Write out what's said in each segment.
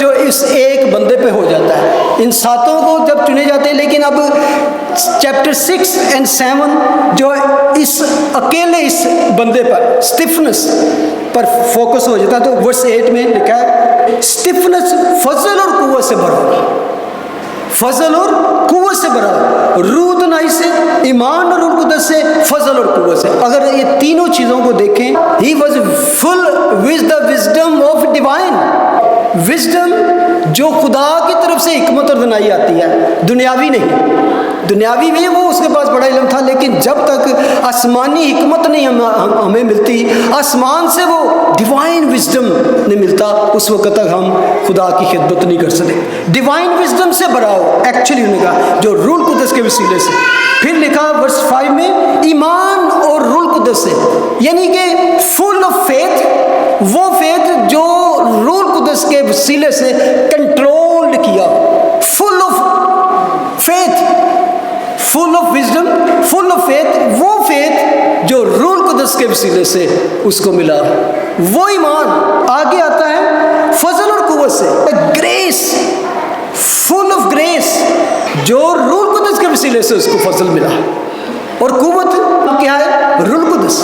جو اس ایک بندے پہ ہو جاتا ہے. ان ساتوں کو جب چنے جاتے ہیں، لیکن اب چیپٹر 6 اور 7 جو اس اکیلے اس بندے پر اسٹفنس پر فوکس ہو جاتا ہے. تو ورس 8 میں لکھا ہے اسٹفنس فضل اور قوت سے بھرا ہوا، فضل اور قوت سے بھرا، روح دنائی سے، ایمان اور روح القدس سے، فضل اور قوت سے. اگر یہ تینوں چیزوں کو دیکھیں، he was full with the wisdom of divine. Wisdom جو خدا کی طرف سے حکمت اور دنائی آتی ہے، دنیاوی نہیں. دنیاوی بھی وہ اس کے پاس بڑا علم تھا، لیکن جب تک آسمانی حکمت نہیں ہمیں ملتی، آسمان سے وہ ڈیوائن وزڈم نہیں ملتا، اس وقت تک ہم خدا کی خدمت نہیں کر سکتے. ڈیوائن وزڈم سے بھرا ہو ایکچولی انہوں نے کہا، جو روح القدس کے وسیلے سے. پھر لکھا ورس 5 میں ایمان اور روح القدس سے، یعنی کہ فل آف فیتھ، وہ فیتھ جو روح القدس کے وسیلے سے کنٹرول کیا. Full of faith, full of wisdom, full of faith, وہ فیتھ جو روح القدس کے وسیلے سے اس کو ملا. وہ ایمان آگے آتا ہے فضل اور قوت سے. گریس، فل آف گریس، جو روح القدس کے وسیلے سے اس کو فضل ملا. اور قوت کیا ہے؟ روح القدس.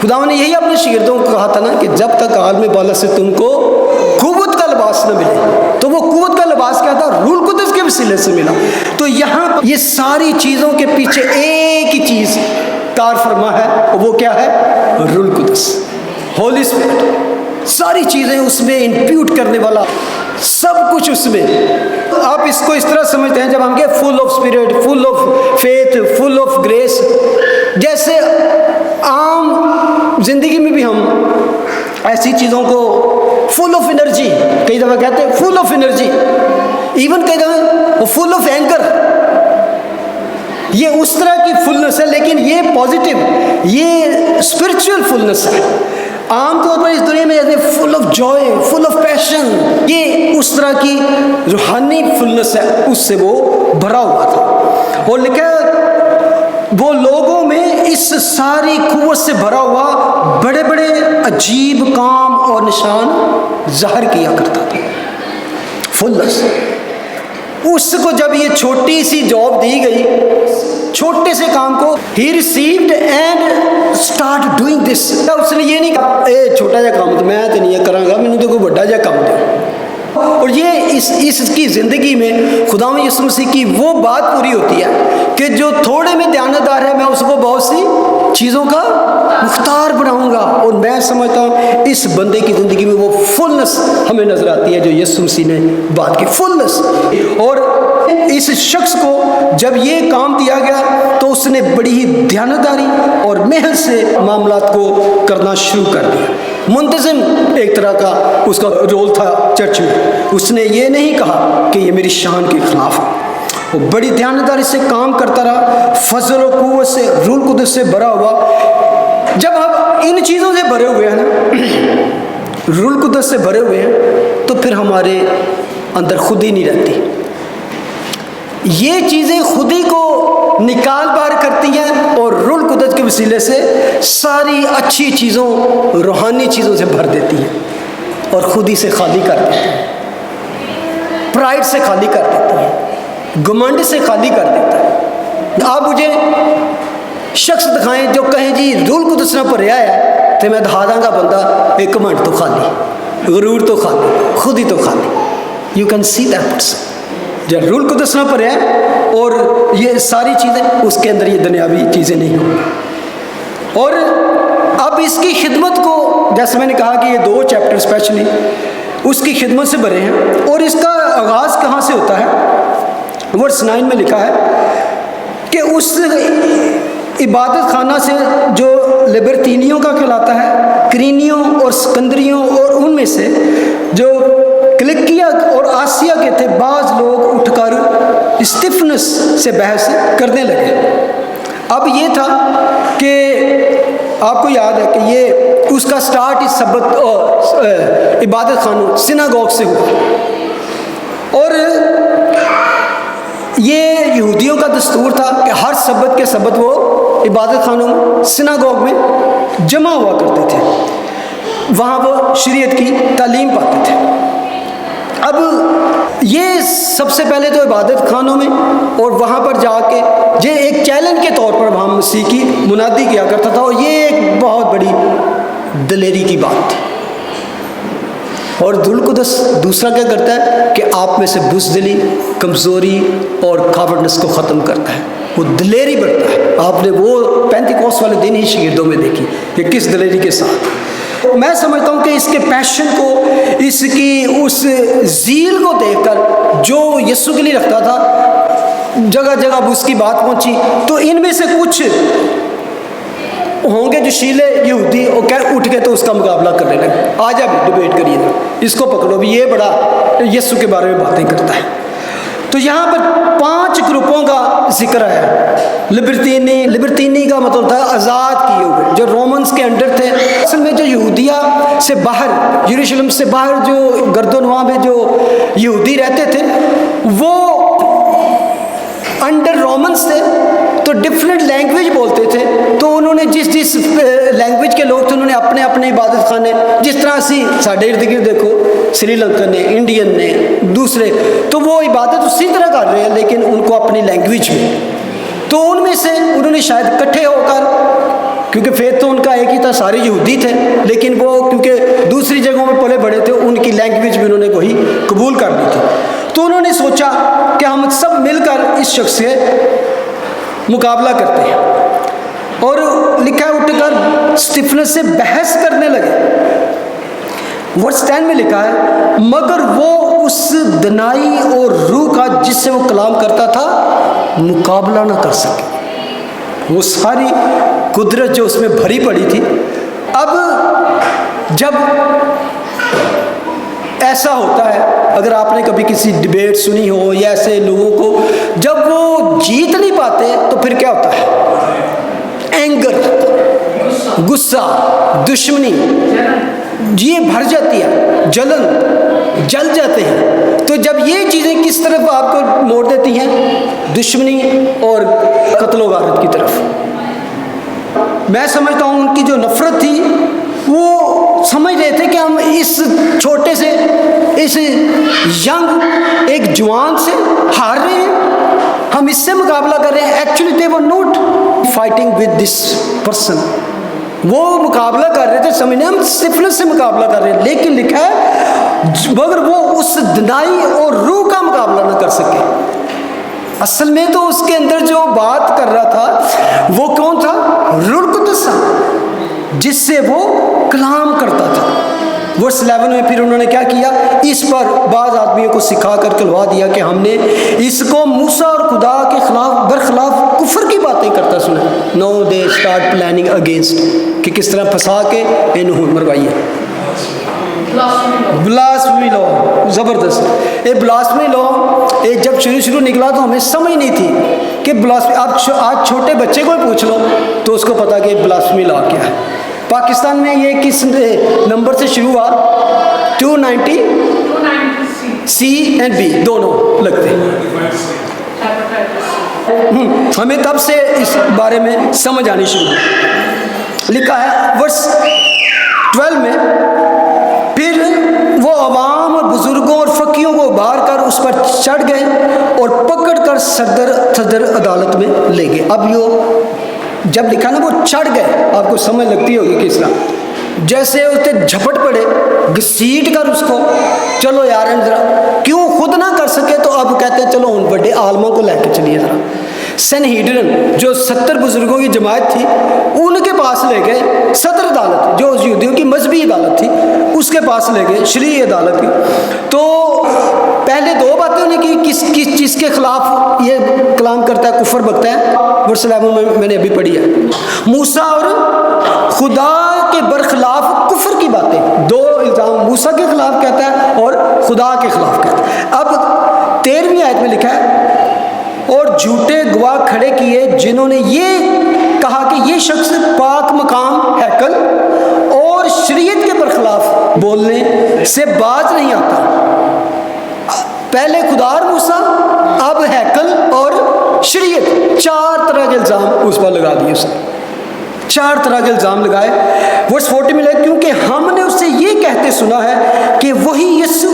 خدا نے یہی اپنے شاگردوں کو کہا تھا نا کہ جب تک عالم بالا سے تم کو قوت کا لباس نہ ملے. تو وہ قوت کا لباس کیا تھا؟ روح القدس کے وسیلے سے ملا. تو یہاں پر یہ ساری چیزوں کے پیچھے ایک ہی چیز کار فرما ہے، وہ کیا ہے؟ روح القدس، ہولی اسپرٹ. ساری چیزیں اس میں انپیوٹ کرنے والا، سب کچھ اس میں. آپ اس کو اس طرح سمجھتے ہیں جب ہم کہ full of spirit, full of faith, full of grace. جیسے عام زندگی میں بھی ہم ایسی چیزوں کو فل آف انرجی کئی دفعہ کہتے ہیں، فل آف انرجی. ایون کئی دفعہ فل آف اینگر. یہ اس طرح کی فلنس ہے، لیکن یہ پازیٹیو، یہ اسپرچل فلنس ہے. عام طور پر اس دنیا میں full of joy, full of passion, یہ اس طرح کی روحانی فلنس ہے، اس سے وہ بھرا ہوا تھا. اور لکھا وہ لوگوں میں اس ساری قوت سے بھرا ہوا بڑے بڑے عجیب کام اور نشان ظاہر کیا کرتا تھا. فلنس. اس کو جب یہ چھوٹی سی جاب دی گئی، چھوٹے سے کام کو، he received and start doing this. اس نے یہ نہیں کہا اے چھوٹا جا کام تو میں تو نہیں کراں گا، مینوں تو کوئی بڑا جا کام دے. اور یہ اس کی زندگی میں خدا یسوع مسیح کی وہ بات پوری ہوتی ہے کہ جو تھوڑے میں دیانتدار ہے، میں اس کو بہت سی چیزوں کا مختار بناؤں گا. اور میں سمجھتا ہوں اس بندے کی زندگی میں وہ فلنس ہمیں نظر آتی ہے جو یسوع مسیح نے بات کی، فلنس. اور اس شخص کو جب یہ کام دیا گیا تو اس نے بڑی ہی دیانتداری اور محنت سے معاملات کو کرنا شروع کر دیا. منتظم ایک طرح کا اس کا رول تھا چرچ میں. اس نے یہ نہیں کہا کہ یہ میری شان کے خلاف ہے. وہ بڑی دیانتداری سے کام کرتا رہا، فضل و قوت سے، روح القدس سے بھرا ہوا. جب ہم ان چیزوں سے بھرے ہوئے ہیں نا، روح القدس سے بھرے ہوئے ہیں، تو پھر ہمارے اندر خود ہی نہیں رہتی. یہ چیزیں خود ہی کو نکال باہر کرتی ہیں اور روح القدس کے وسیلے سے ساری اچھی چیزوں، روحانی چیزوں سے بھر دیتی ہیں اور خود ہی سے خالی کر دیتی ہیں. پرائڈ سے خالی کر دیتی ہیں، گھمنڈ سے خالی کر دیتا ہے. آپ مجھے شخص دکھائیں جو کہیں جی روح القدس نہ بھریا ہے، تو میں دکھا داں گا بندہ ایک گھمنڈ تو خالی، غرور تو خالی، خود ہی تو خالی. You can see that person. جب روح القدس نہ پڑے اور یہ ساری چیزیں اس کے اندر، یہ دنیاوی چیزیں نہیں ہوں. اور اب اس کی خدمت کو، جیسے میں نے کہا کہ یہ 2 چیپٹر اسپیشلی اس کی خدمت سے بھرے ہیں. اور اس کا آغاز کہاں سے ہوتا ہے؟ ورس 9 میں لکھا ہے کہ اس عبادت خانہ سے جو لبرتینیوں کا کہلاتا ہے، کرینیوں اور سکندریوں اور ان میں سے جو کلکیا اور آسیا کے تھے، بعض لوگ اٹھ کر اسٹفنس سے بحث کرنے لگے. اب یہ تھا کہ آپ کو یاد ہے کہ یہ اس کا سٹارٹ اس سبت عبادت خانوں سناگوگ سے ہوا. اور یہ یہودیوں کا دستور تھا کہ ہر سبت کے سبت وہ عبادت خانوں سناگوگ میں جمع ہوا کرتے تھے، وہاں وہ شریعت کی تعلیم پاتے تھے. اب یہ سب سے پہلے تو عبادت خانوں میں اور وہاں پر جا کے یہ ایک چیلنج کے طور پر وہاں مسیح کی منادی کیا کرتا تھا، اور یہ ایک بہت بڑی دلیری کی بات تھی۔ اور روح القدس دوسرا کیا کرتا ہے کہ آپ میں سے بزدلی، کمزوری اور کاوڑنس کو ختم کرتا ہے، وہ دلیری بڑھتا ہے۔ آپ نے وہ پینتیکوست والے دن ہی شاگردوں میں دیکھی کہ کس دلیری کے ساتھ۔ میں سمجھتا ہوں کہ اس کے پیشن کو، اس کی اس زیل کو دیکھ کر جو یسوع کے لیے رکھتا تھا، جگہ جگہ اب اس کی بات پہنچی، تو ان میں سے کچھ ہوں گے جو شیلے یہودی اٹھ کے تو اس کا مقابلہ کرنے لگے، آج اب ڈیبیٹ کریے نا، اس کو پکڑو بھی، یہ بڑا یسوع کے بارے میں باتیں کرتا ہے۔ تو یہاں پر 5 گروپوں کا ذکر ہے۔ لبرتینی کا مطلب تھا آزاد کیے ہوئے، جو رومنز کے انڈر تھے۔ اصل میں جو یہودیہ سے باہر، یروشلم سے باہر جو گردونواں میں جو یہودی رہتے تھے، وہ انڈر رومنز تھے، تو ڈفرینٹ لینگویج بولتے تھے، تو انہوں نے جس لینگویج کے لوگ تھے انہوں نے اپنے اپنے عبادت خانے، جس طرح اسی ساڈے ارد گرد دیکھو سری لنکن نے، انڈین نے، دوسرے، تو وہ عبادت اسی طرح کر رہے ہیں لیکن ان کو اپنی لینگویج میں۔ تو ان میں سے انہوں نے شاید اکٹھے ہو کر، کیونکہ فیت تو ان کا ایک ہی تھا، سارے یہودی تھے، لیکن وہ کیونکہ دوسری جگہوں میں پلے بڑے تھے، ان کی لینگویج بھی انہوں نے وہی قبول کر لی تھی۔ تو انہوں نے سوچا کہ ہم سب مل کر اس شخص سے مقابلہ کرتے ہیں، اور لکھا ہے اٹھ کر اسٹیفنس سے بحث کرنے لگے۔ ورس 10 میں لکھا ہے مگر وہ اس دنائی اور روح کا جس سے وہ کلام کرتا تھا مقابلہ نہ کر سکے۔ وہ ساری قدرت جو اس میں بھری پڑی تھی۔ اب جب ایسا ہوتا ہے، اگر آپ نے کبھی کسی ڈیبیٹ سنی ہو یا ایسے لوگوں کو، جب وہ جیت نہیں پاتے تو پھر کیا ہوتا ہے؟ اینگر، غصہ، دشمنی یہ بھر جاتی ہے، جلن، جل جاتے ہیں۔ تو جب یہ چیزیں کس طرف آپ کو موڑ دیتی ہیں؟ دشمنی اور قتل و غارت کی طرف۔ میں سمجھتا ہوں ان کی جو نفرت تھی، وہ سمجھ رہے تھے کہ ہم اس چھوٹے سے، اس ینگ ایک جوان سے ہار رہے ہیں، ہم اس سے مقابلہ کر رہے ہیں۔ Actually they were not fighting with this person، وہ مقابلہ کر رہے تھے، سمجھنے ہم اسٹیفنس سے مقابلہ کر رہے ہیں، لیکن لکھا ہے مگر وہ اس دنائی اور روح کا مقابلہ نہ کر سکے۔ اصل میں تو اس کے اندر جو بات کر رہا تھا وہ کون تھا؟ روح القدس تھا، جس سے وہ کلام کرتا تھا۔ ورس 11 میں پھر انہوں نے کیا کیا؟ اس پر بعض آدمیوں کو سکھا کر کلوا دیا کہ ہم نے اس کو موسیٰ اور خدا کے خلاف برخلاف کفر کی باتیں کرتا سنا۔ نو دے اسٹارٹ پلاننگ اگینسٹ، کہ کس طرح پھنسا کے انہوں مروائی ہے۔ بلاسفمی لا، زبردست۔ یہ بلاسفمی لا جب شروع نکلا تو ہمیں سمجھ نہیں تھی کہ بلاسفمی، آج چھوٹے بچے کو پوچھ لو تو اس کو پتا کہ بلاسفمی لا کیا ہے۔ پاکستان میں یہ کس نمبر سے شروع ہوا؟ 290 سی اینڈ بی دونوں لگتے ہیں۔ ہمیں تب سے اس بارے میں سمجھ آنی شروع ہوئی۔ لکھا ہے ورس 12 میں پھر وہ عوام اور بزرگوں اور فقیوں کو ابھار کر اس پر چڑھ گئے اور پکڑ کر صدر عدالت میں لے گئے۔ اب یہ جب لکھا نا وہ چڑھ گئے، آپ کو سمجھ لگتی ہوگی کس طرح، جیسے اسے جھپٹ پڑے، گھسیٹ کر اس کو، چلو یار ذرا، کیوں خود نہ کر سکے تو اب کہتے ہیں چلو ان بڑے عالموں کو لے کے چلیے ذرا۔ سنہیڈرن جو 70 بزرگوں کی جماعت تھی، ان کے پاس لے گئے، صدر عدالت جو یہودیوں کی مذہبی عدالت تھی اس کے پاس لے گئے، شرعی عدالت کی۔ تو پہلے 2 باتیں انہیں کی، کس چیز کے خلاف یہ کلام کرتا ہے، کفر بکتا ہے۔ ورس 11 میں نے ابھی پڑھی ہے، موسیٰ اور خدا کے برخلاف کفر کی باتیں، 2 الزام موسیٰ کے خلاف کہتا ہے اور خدا کے خلاف کہتا ہے۔ اب 13ویں آیت میں لکھا ہے اور جھوٹے گواہ کھڑے کیے جنہوں نے یہ کہا کہ یہ شخص پاک مقام ہیکل اور شریعت کے برخلاف بولنے سے باز نہیں آتا۔ پہلے خدا اور موسیٰ، اب ہیکل اور شریعت، 4 طرح کے الزام اس پر لگا دیے، اس نے 4 طرح کے الزام لگائے۔ ورس 40 میں لکھا کیونکہ ہم نے اس سے یہ کہتے سنا ہے کہ وہی یسوع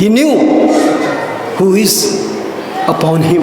He knew who is upon him,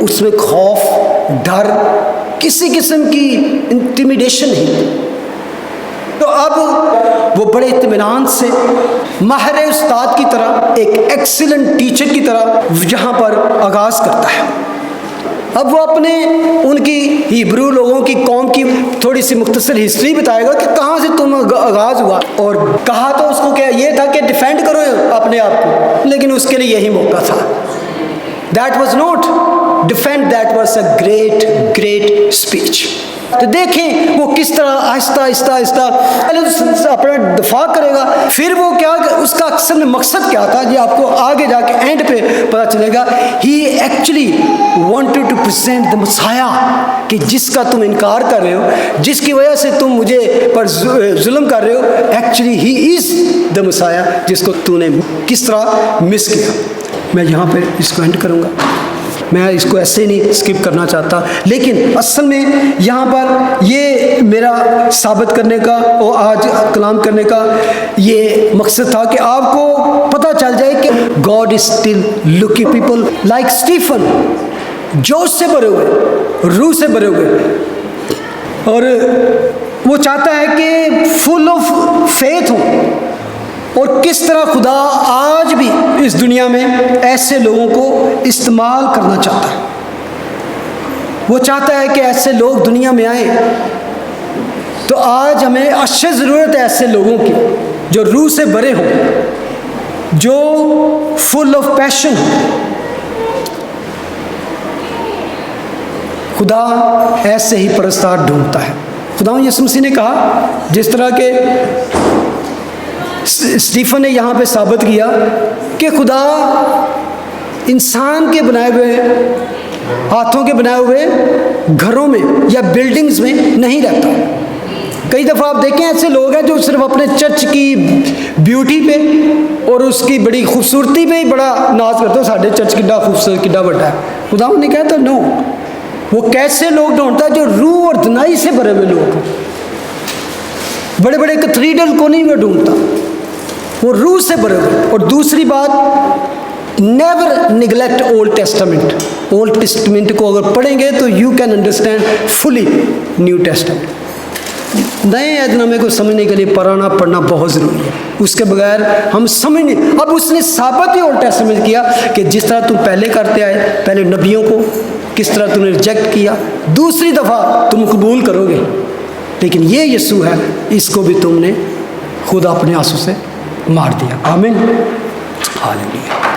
اس میں خوف، ڈر، کسی قسم کی انٹیمیڈیشن نہیں. تو اب وہ بڑے اطمینان سے ماہر استاد کی طرح، ایک ایکسیلنٹ ٹیچر کی طرح یہاں پر آغاز کرتا ہے. اب وہ اپنے ان کی ہیبرو لوگوں کی قوم کی تھوڑی سی مختصر ہسٹری بتائے گا کہ کہاں سے تم آغاز ہوا. اور کہا تو اس کو کیا یہ تھا کہ ڈیفینڈ کرو اپنے آپ کو، لیکن اس کے لیے یہی موقع تھا. That was not defend, that was a great speech. تو دیکھیں وہ کس طرح آہستہ آہستہ پہلے اپنا دفاع کرے گا، پھر وہ کیا، اس کا اکثر میں مقصد کیا تھا، یہ آپ کو آگے جا کے اینڈ پہ پتہ چلے گا. ہی ایکچولی وانٹیڈ ٹو پریزنٹ دا مسیح، کہ جس کا تم انکار کر رہے ہو، جس کی وجہ سے تم مجھے پر ظلم کر رہے ہو، ایکچولی ہی از دا مسیح جس کو تو نے کس طرح مس کیا. میں یہاں پہ اس کو اینڈ کروں گا، میں اس کو ایسے نہیں اسکپ کرنا چاہتا، لیکن اصل میں یہاں پر یہ میرا ثابت کرنے کا اور آج کلام کرنے کا یہ مقصد تھا کہ آپ کو پتہ چل جائے کہ God is still looking people like Stephen, جوش سے بھرے ہوئے، روح سے بھرے ہوئے، اور وہ چاہتا ہے کہ فل آف فیتھ ہوں. اور کس طرح خدا آج بھی اس دنیا میں ایسے لوگوں کو استعمال کرنا چاہتا ہے. وہ چاہتا ہے کہ ایسے لوگ دنیا میں آئیں. تو آج ہمیں اشد ضرورت ہے ایسے لوگوں کی جو روح سے بھرے ہوں، جو فل آف پیشن. خدا ایسے ہی پرستار ڈھونڈتا ہے. خدا یسوع مسیح نے کہا، جس طرح کہ اسٹیفن نے یہاں پہ ثابت کیا کہ خدا انسان کے بنائے ہوئے، ہاتھوں کے بنائے ہوئے گھروں میں یا بلڈنگز میں نہیں رہتا. کئی دفعہ آپ دیکھیں ایسے لوگ ہیں جو صرف اپنے چرچ کی بیوٹی پہ اور اس کی بڑی خوبصورتی پہ ہی بڑا ناز کرتے ہو، ساڑھے چرچ کڈا خوبصورت کڈا بڑا ہے. خدا نے کہتا نو، وہ کیسے لوگ ڈھونڈتا ہے جو روح اور دنائی سے بھرے ہوئے لوگ ہیں. بڑے بڑے کیتھیڈرل کو نہیں وہ ڈھونڈتا، وہ روح سے بھرے ہوئے. اور دوسری بات، never neglect old Testament. Old Testament کو اگر پڑھیں گے تو you can understand fully new Testament. نئے عہد نامے کو سمجھنے کے لیے پرانا پڑھنا بہت ضروری ہے، اس کے بغیر ہم سمجھ نہیں. اب اس نے ثابت ہی اولڈ ٹیسٹامنٹ کیا کہ جس طرح تم پہلے کرتے آئے، پہلے نبیوں کو کس طرح تم نے ریجیکٹ کیا، دوسری دفعہ تم قبول کرو گے، لیکن یہ یسوع ہے، اس کو بھی تم نے خود اپنے آنسوں سے مار دیا. آمین، ہاللیلویا.